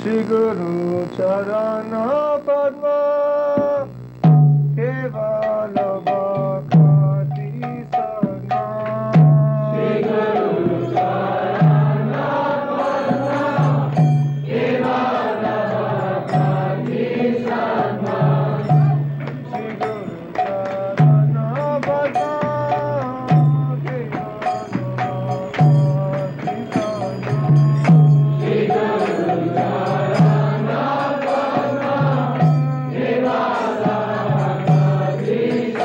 श्री गुरु चरण पद्म केवल भक्ति सना श्री गुरु चरण पद्म केवल भक्ति सना श्री गुरु चरण पद्म केवल भक्ति सना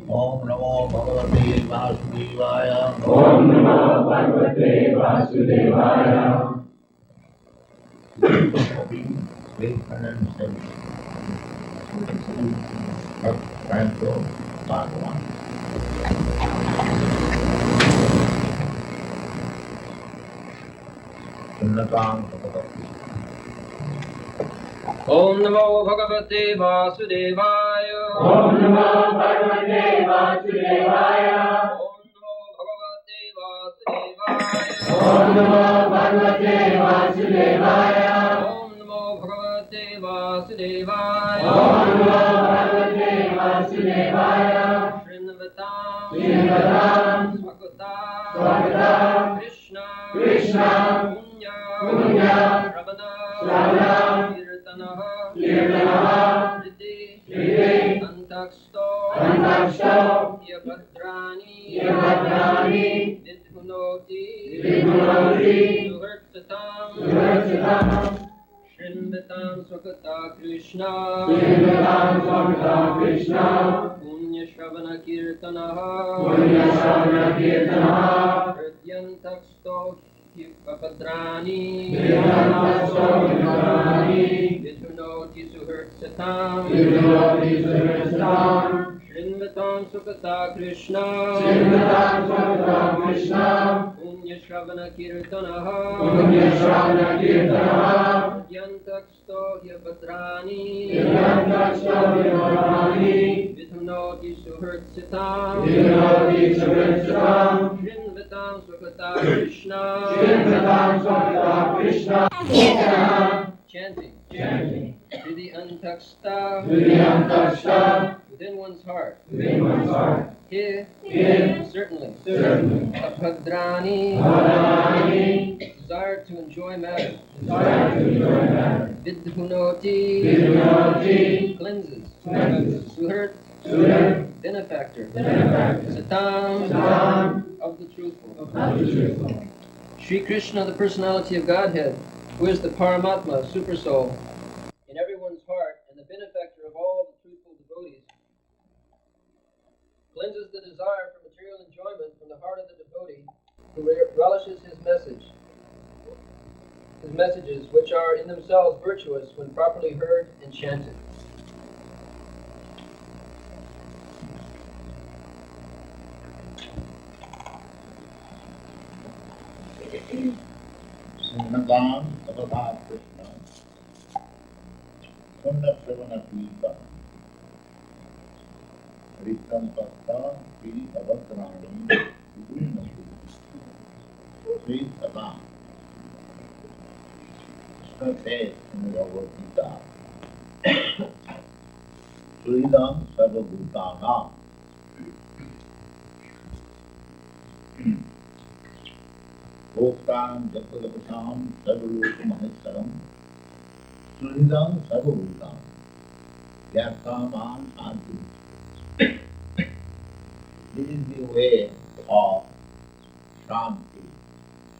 Om Namo Bhagavate Vasudevaya. Om Namo Bhagavate Vasudevaya. Canto Part 1. Sunnatang Bhagavate. Om Namo Bhagavate Vasudevaya. Om Namo Bhagavate Vasudevaya. Om Namo Bhagavate Vasudevaya. Om Namo Bhagavate Vasudevaya. Om Namo Bhagavate Vasudevaya. Om Namo Bhagavate Vasudevaya. Srinavatam Srinavatam Swagatam Swagatam Krishna Krishna Punya Punya Shravana Shravana Sridham. Shrinvatam Swakata Krishna. Sridham Swamita Krishna. Punya Shravana Kirtanaha. Punya Shravana Kirtanaha. Hridyantaksto Hipapadrani. Vedanta Vimarani. Vidhunoti Suhurtsatam. Vidhunoti Suhurtsatam. Shrinvatam Swakata Krishna. Sridham Swamita Krishna. Punya Shravana Kirtanaha. Punya Shravana Kirtanaha. Hridyantaksto Hipapadrani. Vedanta Vimarani. Vidhunoti Suhurtsatam. Vidhunoti Suhurtsatam. Shrinvatam Swakata Krishna. Sridham Swamita Krishna. Chanting. Chanting. Vidhi antaksta. Vidyantakshta. Within one's heart. Within one's heart. Here. Here. Certainly. Certainly. Abhadrani. Bhadrani. Desire to enjoy matter. Desire to enjoy matter. Vidhunoti. Vidhunoti. Cleanses. Cleanses. Suhurt. Suhurt. Benefactor. Benefactor. Satam. Satam. Of the truthful. Of the truthful. Sri Krishna, the personality of Godhead, who is the Paramatma, Supersoul, in everyone's heart and the benefactor of all the truthful devotees, cleanses the desire for material enjoyment from the heart of the devotee who relishes his messages, which are in themselves virtuous when properly heard and chanted. Srinagam Sabada Krishna Sunda Savana Pipa Rikam Pasta Sri Avatrani Sri Sadam. Krishna says in the Bhagavad Gita Sridam Sarvabhutanam Bhoktam Japadapasham Sarvalokamaheswaram Sridam Sarvabhutam Yathaman Shanti. This is the way of Shanti.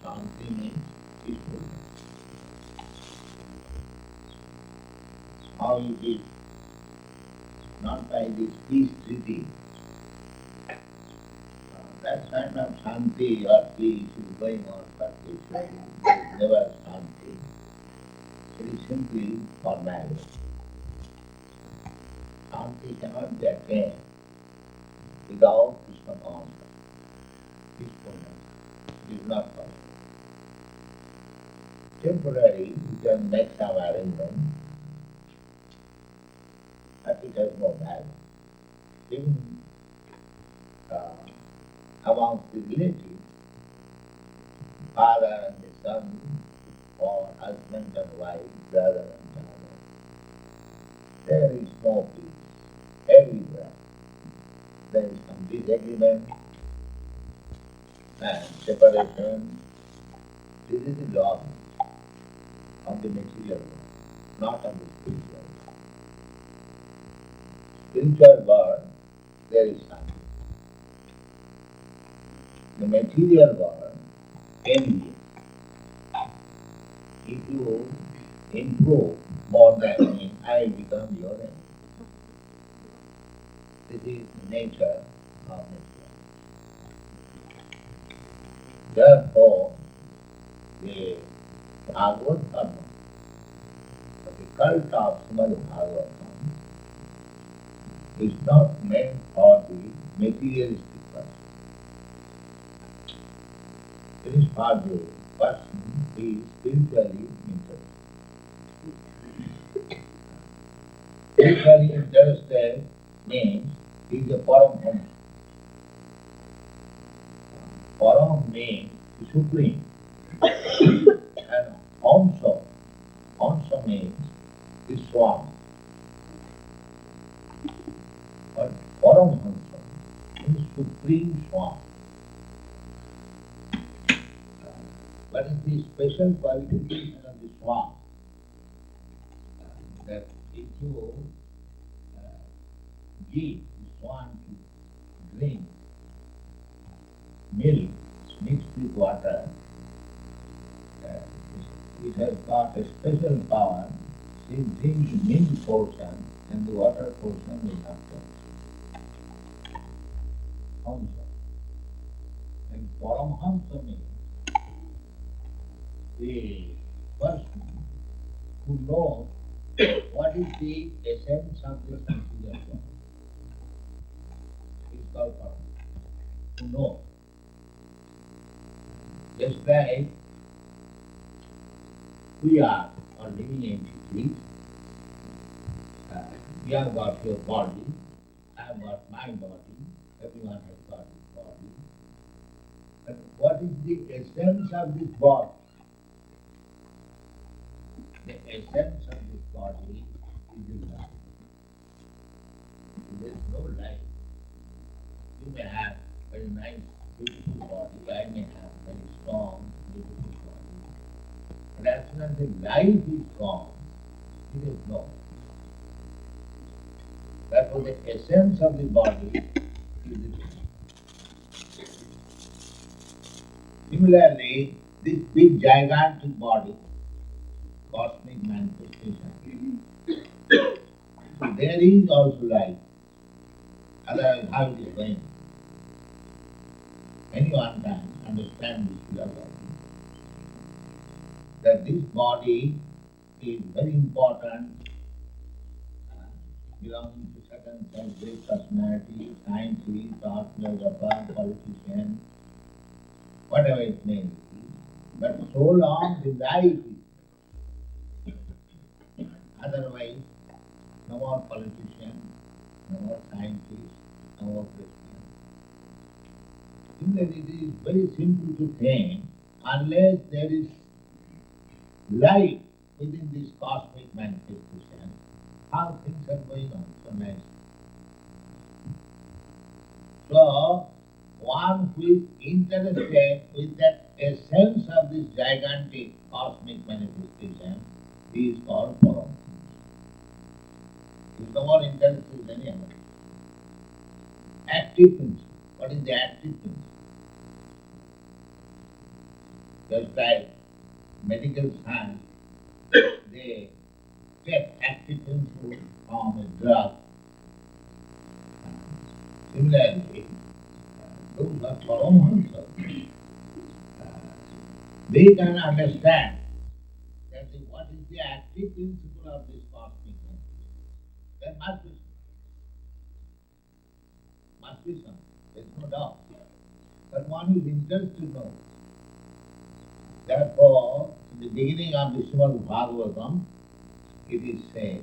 Shanti means peacefulness. How it is not by this peace treaty. That kind of Shanti or peace is going on, but it's never Shanti. It is simply formality. Shanti cannot be attained without Krishna consciousness. Peacefulness is not possible. Temporary, you can make some arrangement, but it has no value. Even amongst the relatives, father and the son, or husband and wife, brother and brother, there is no peace everywhere. There is some disagreement and separation. This is the law of the material world, not of the spiritual world. Spiritual world, there is something. The material world, envy. If you improve more than me, I become your enemy. This is the nature of nature. Therefore, the Bhagavad Dharma, the cult of Srimad Bhagavatam, is not meant for the materialistic person. It is for the person who is spiritually interested. Spiritually interested means he is a Paramhamsa. Param means the supreme. And Hamsa means the Swami. But Paramhamsa means supreme Swami. What is the special qualification of the Swami? That if you give the swan to drink milk mixed with water, this has got a special power. She brings the milk portion and the water portion will not touch. Hamsa. And Paramhamsa means the person who knows what is the essence of the sentient God. It's called Paramhamsa. Who knows. Just like we are living entities. You have got your body, I have got my body, everyone has got his body. But what is the essence of this body? The essence of this body is the life. There is no life. You may have very nice, beautiful body, I may have very strong, beautiful body. But as soon as the life is gone, it is no. Therefore, the essence of the body is the life. Similarly, this big gigantic body, cosmic manifestation, there is also life. Otherwise, how it is going? Anyone can understand this philosophy. That this body is very important, belonging to certain great personality, scientist, or philosopher, politician, whatever it may be. But so long the life is. Otherwise, no more politician, no more scientist, no more Christian. Similarly, it is very simple to think, unless there is life within this cosmic manifestation, how things are going on so nicely. So, one who is interested with that essence of this gigantic cosmic manifestation is called Param. He is no more interested in any other. Active principle. What is the active principle? Just like medical science, they take active principle from a drug. Similarly, those are Paramhamsas. They can understand that what is the active principle of this cosmic manifestation. There must be some. Must be some. There is no doubt. But one is interested to know. Therefore, in the beginning of the Srimad Bhagavatam, it is said,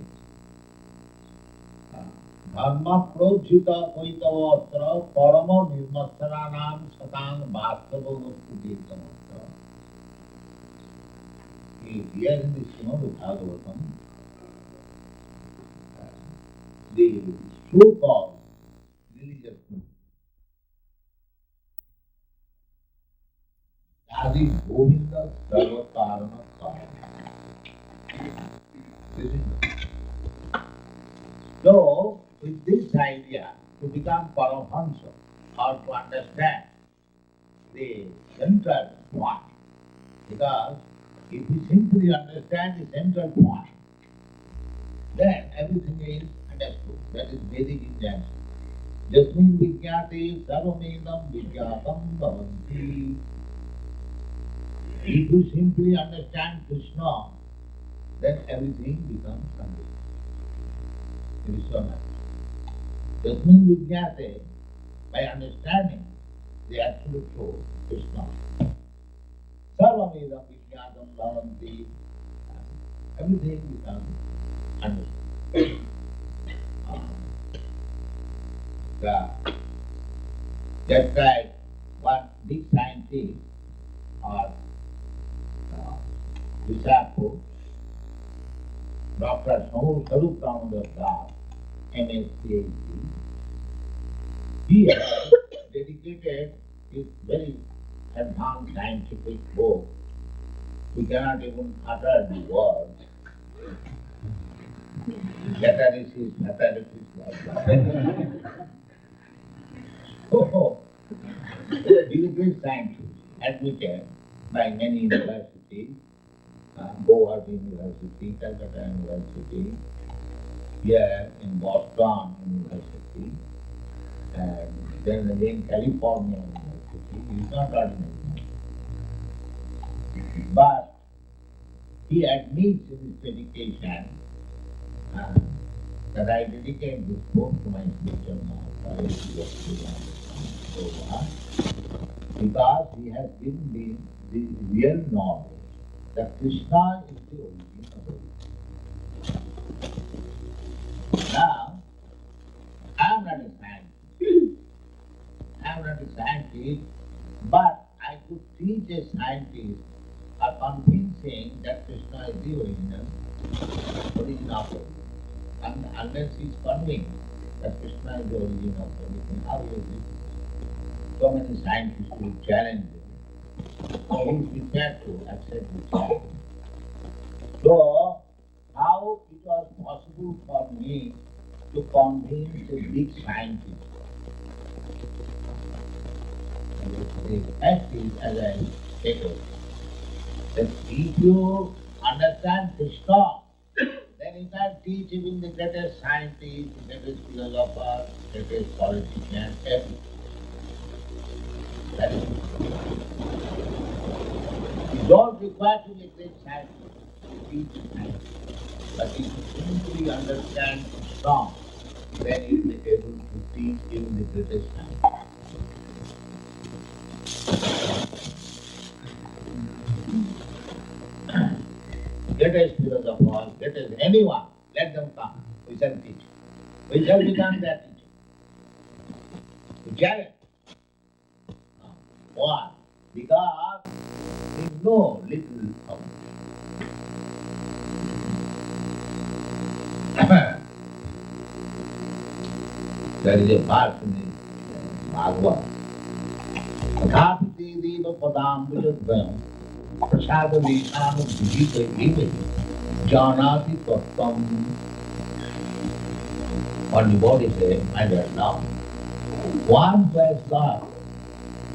Dharma projhita koitavatra parama nirmastaranam satang bhastavastu dekamatra. Here in the Srimad Bhagavatam, the so-called religious movement, Adi Govinda Sarva Karana Karana. So, with this idea, to become Paramhamsa, or to understand the central point, because if we simply understand the central point, then everything is understood. That is Vedic Indian. Jasmin Vijnate Sarvamedam Vijnatam Bhavanti. If you simply understand Krishna, then everything becomes understood. It is so nice. Jasmin Vijnate, by understanding the absolute truth, Krishna. Sarvamedam Vijnatam Bhavanti. Everything becomes understood. Just like one big scientist or disciple, Dr. Sarup Damodar Das, MS PhD, he has dedicated his very advanced scientific book. We cannot even utter the words. Catalysis, so, he is a great scientist, admitted by many universities, Howard University, Calcutta University, here in Boston University, and then again California University. He is not ordinary. But he admits in his dedication uh, that I dedicate this book to my spiritual master, because he has given me the real knowledge that Krishna is the origin of everything. Now, I am not a scientist. I am not a scientist, but I could teach a scientist a convincing that Krishna is the origin of everything. Unless he is convinced that Krishna is the origin of everything, how is it? So many scientists will challenge him. So he is prepared to accept the challenge. So, how it was possible for me to convince a big scientist? The fact is, as I stated, that if you understand Krishna, then you can teach even the greatest scientist, the greatest philosopher, the greatest politician, everything. That is, you don't require to be a great scientist to teach science. But if you simply understand Krishna, then you will be able to teach even the greatest scientist. Greatest philosopher, greatest anyone, let them come. We shall teach. We shall become their teacher. We challenge. Why? Because we know little of there is a verse in the Bhagavad. Tathapiti deva padambujadvayam prasada vishanu vijita ivahi janati tattvam. What the body says, I don't know. One who has got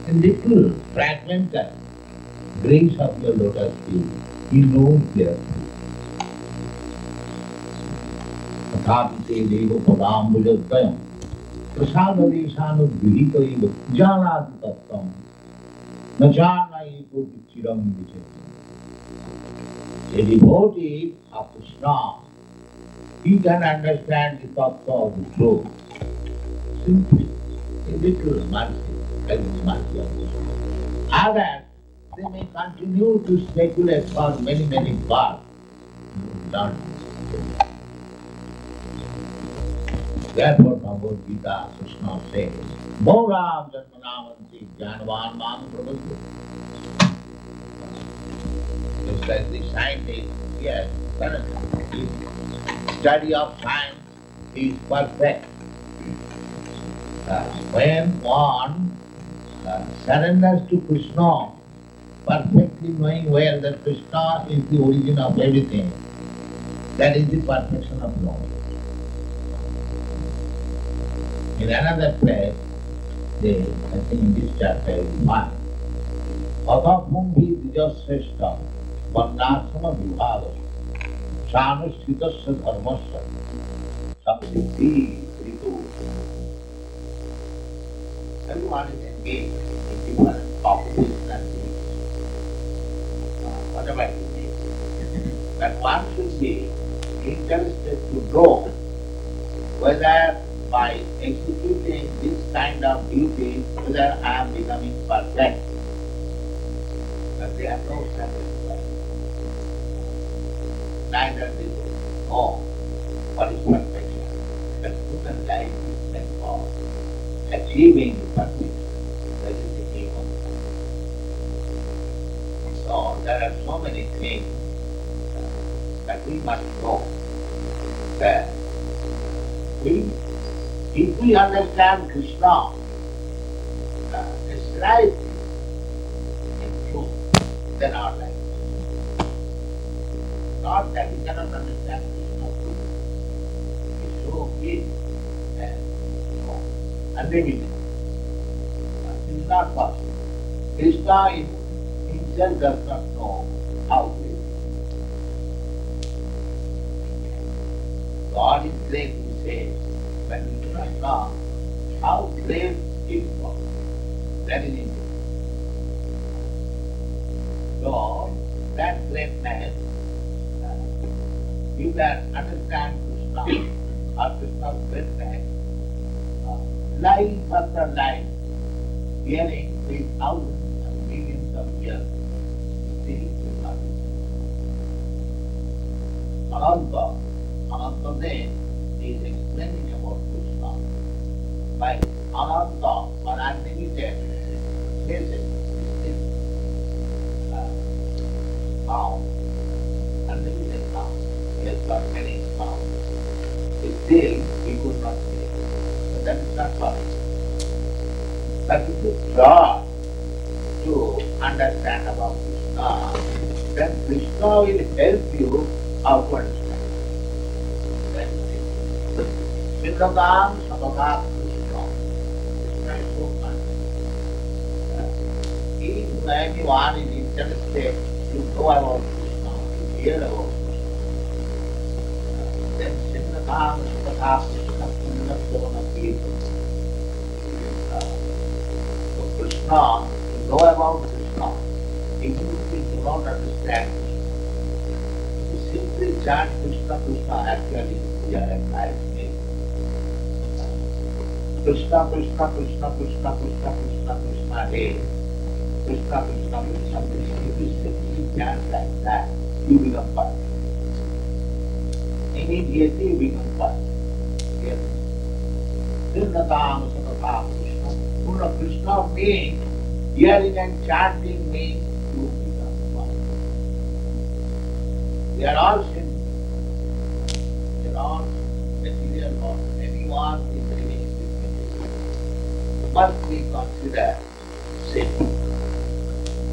a little fragmented grace of your lotus feet, he knows their Tathapiti deva padambujadvayam prasada vishanu vijita ivahi janati tattvam. Najana ego vichiram vichati. A devotee of Krishna, he can understand the thoughts of the truth. Simply, a little mercy, like the mercy of Krishna. Others, they may continue to speculate for many, many births. Therefore, Bhagavad Gita, Krishna says, Bhauram Janmanavanti Janavan Mam Prabhu. Just like the scientist, yes, his study of science is perfect. When one surrenders to Krishna, perfectly knowing well that Krishna is the origin of everything, that is the perfection of knowledge. In another place, I think in this chapter is one. Adapumbi dijasreshta varnasama vibhava sanusthritasya dharmasya samsiddhi ritu. Everyone is engaged in different occupations and things, whatever it is. But one should be interested to know whether by executing this kind of duty, whether I am becoming perfect. But they are no satisfied. Neither they know what is perfection. But human life is meant for achieving perfection. That is the aim of life. So there are so many things that we must know that if we understand Krishna, slightly in truth, then our life. Not that we cannot understand Krishna fully. It's so big and so unlimited. It is not possible. Krishna himself does not know how to live. God is great, we say, when we do not know how great is God. That is it. So, that greatness, you can understand Krishna or Krishna's greatness, life after life, hearing these thousands and millions of years, still Krishna. Ananta, Ananta name is explaining about Krishna by Ananta or unlimited places. Now, unlimited now, he has got many now. Still, we could not say. But that is not possible. But if you try to understand about Krishna, then Krishna will help you how to understand. That is it. Sindhakam Sabhakam Krishna. Krishna is so much. If anyone is interested, you know about Krishna, you hear about Krishna. Then Sindhakam Sabhakam Krishna Punnasona people. So Krishna, you know about Krishna. Even if you do not understand Krishna, you simply chant Krishna Krishna, actually we are enlightened. Krishna Krishna Krishna Krishna Krishna Krishna Krishna Hey. Krishna Krishna Krishna Krishna. If you simply chant like that, you become perfect. Immediately you become perfect. Yes. Sindhakam Sabhakam Krishna. Purna Krishna means hearing and chanting means you become one. We are all sinful. We are all material born. Anyone is living in this material must be considered sin.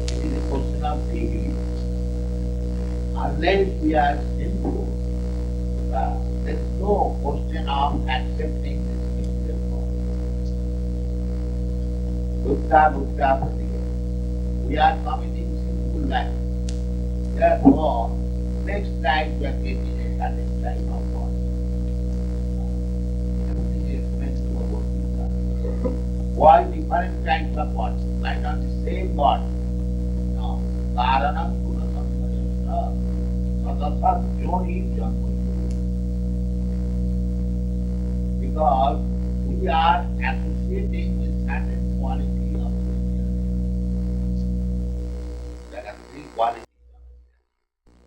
It is a question of degree. Unless we are sinful, there is no question of accepting this material form. Buddha Pratika. We are committing sinful life. Therefore, next life we are getting a certain type of body. Everything is meant to about Buddha. Why different types of body? Why not the same body? No. Karanam Gunasammasya Sadasat Joni Janma. Because we are associating with certain quality of nature. There are three qualities of nature.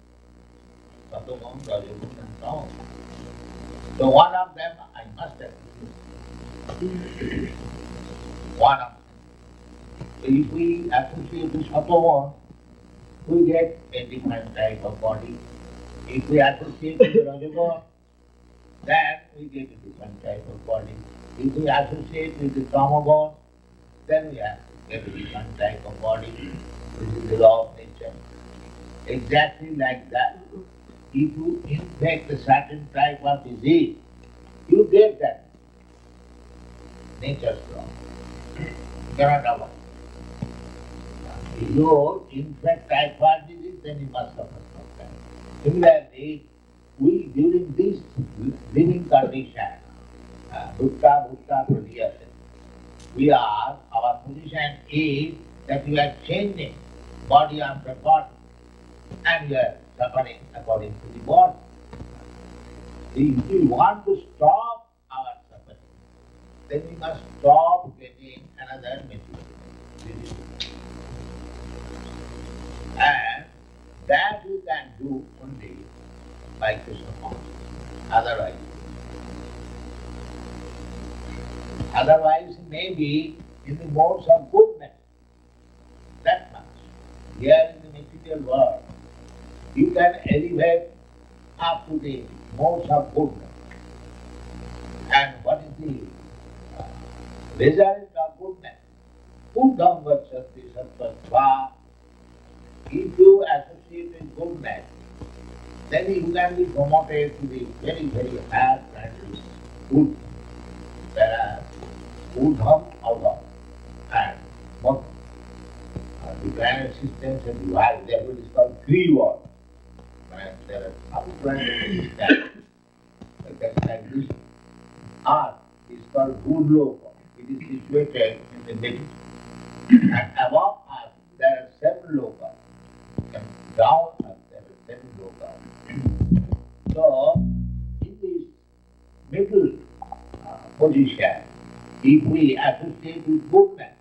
Sattvam, Rajaguna and Tamam. So one of them I must associate. One of them. So if we associate with Sattvam, we get a different type of body. If we associate with Rajaguna, then we get a different type of body. If we associate with the Tamagun, then we get a different type of body. This is the law of nature. Exactly like that. If you infect a certain type of disease, you get that. Nature's law. You cannot avoid. If you infect typhoid disease, then you must suffer from that. Similarly, we during this living condition, Bhutta Pratyasana, our position is that we are changing body after body and we are suffering according to the body. If we want to stop our suffering, then we must stop getting another material. And that we can do only by Krishna consciousness. Otherwise, maybe in the modes of goodness, that much. Here in the material world, you can elevate up to the modes of goodness. And what is the result of goodness? Buddham vachanti sattva. If you associate with goodness, then you can be promoted to the very, very high practice, good. Whereas Buddham, Avdham, and Madham. The grand existence and divine, therefore it is called three words. There are some different that called Bhurloka. It is situated in the middle. And above us there are seven lokas. And down us there are seven lokas. So, in this middle position, if we associate with goodness,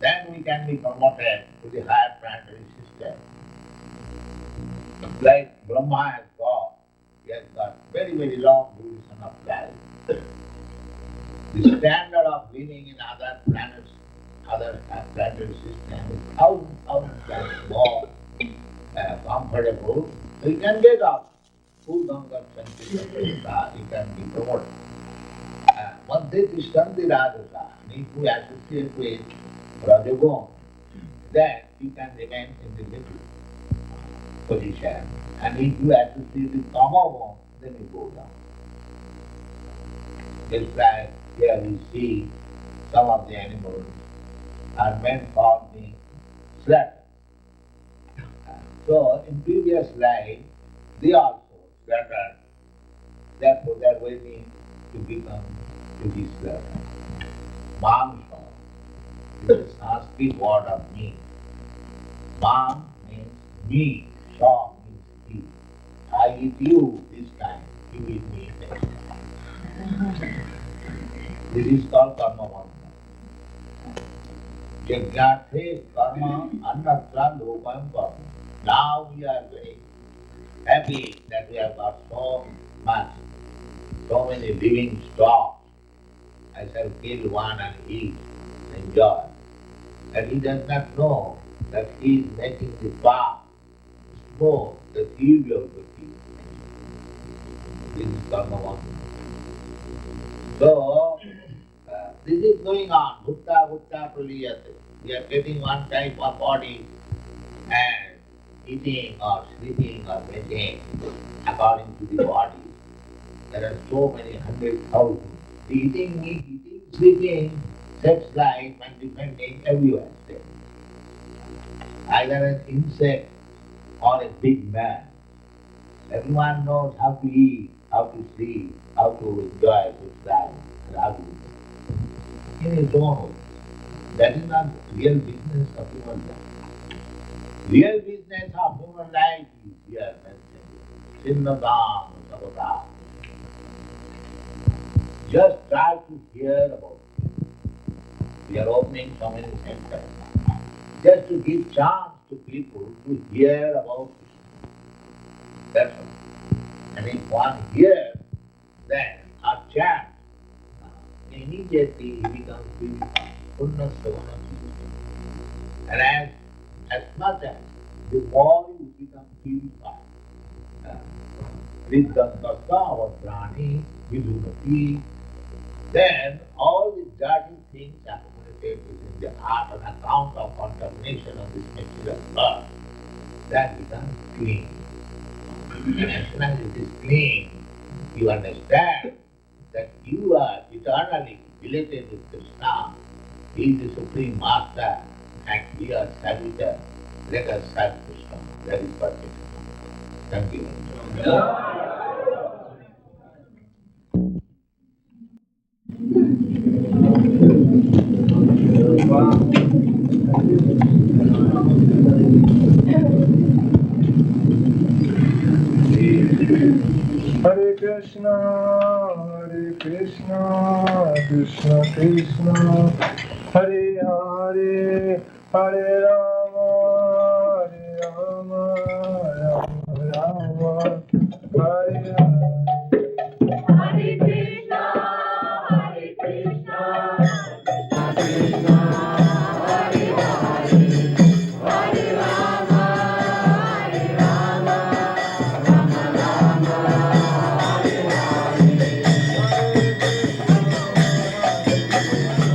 then we can be promoted to the higher planetary system. Like Brahma has got, he has got very, very long duration of life. The standard of living in other planets, other planetary systems is thousands times more comfortable. So you can get out. Full Ganga Chanchita, you can be promoted. Once they distant the Rajasa, if we associate with Rajagun, then you can remain in the middle position. And if you associate with Tamagun, then you go down. Just like here we see some of the animals are meant for being slaughtered. So in previous life, they also slaughtered. Therefore they are waiting to be slaughtered. Mamsa is a Sanskrit word of meat. Mam means meat, Sha means eat. I eat you this time, you eat me next time. This is called karma bandha. Jagyate karma annatra lokam karma. Now we are very happy that we have got so much, so many living stocks. I shall kill one and eat, enjoy. And he does not know that he is making the path more the evil of the people. This is karma bandha. So, this is going on, bhutta praliyate. We are getting one type of body and eating or sleeping or making according to the body. There are so many 100,000. The eating, sleeping, sex life and depending everywhere. Either an insect or a big man. Everyone knows how to eat, how to sleep, how to enjoy his life, and how to in his own way. That is not real business of human life. Real business of human life is here mentioned. Sinnadam, Sabadam. Just try to hear about it. We are opening so many centers. Just to give chance to people to hear about it. That's all. And if one hears, then or chants, immediately he becomes purified. Punnasya Vanasya. And as much as the more you become purified, Riddhantasa Vadrani Vidunati, then all the dirty things accumulated within the heart on account of contamination of this material earth, that becomes clean. And as soon as it is clean, you understand that you are eternally related with Krishna. He is the Supreme Master and we are servitors. Let us serve Krishna. That is perfect. Thank you. Hare Krishna, Krishna Krishna, Hare Hare, Hare Rama, Rama Rama, Hare Hare. Hare Krishna, Hare Krishna, Krishna Krishna, Hare Hare, Hare Rama, Hare Rama, Rama Rama, Hare Hare.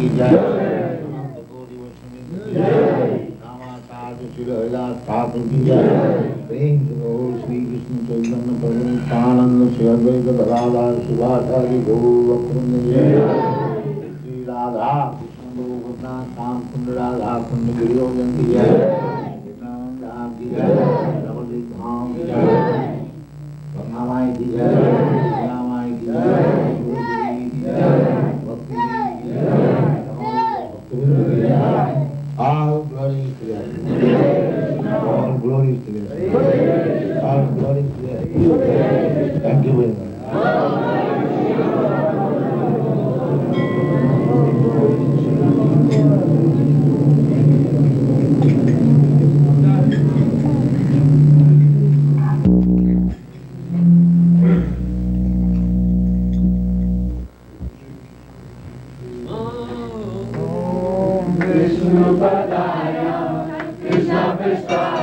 की जय रामाचार्य श्री हरिदास ठाकुर की जय प्रेम करो श्री कृष्ण चैतन्य प्रभु नित्यानंद श्री अद्वैत गदाधर शिवाचार्य गौरवृंद जय श्री राधा कृष्ण गोवर्धन श्याम कुंड राधा कुंड गिरियोजन की जय राम की जय रमणदीप धाम की जय गंगा माई की जय गंगा माई की जय की जय भक्ति की जय all glory to God. All glory to God. All glory to God. Thank you very much. Vishnu Padaya, Krishna Vishnu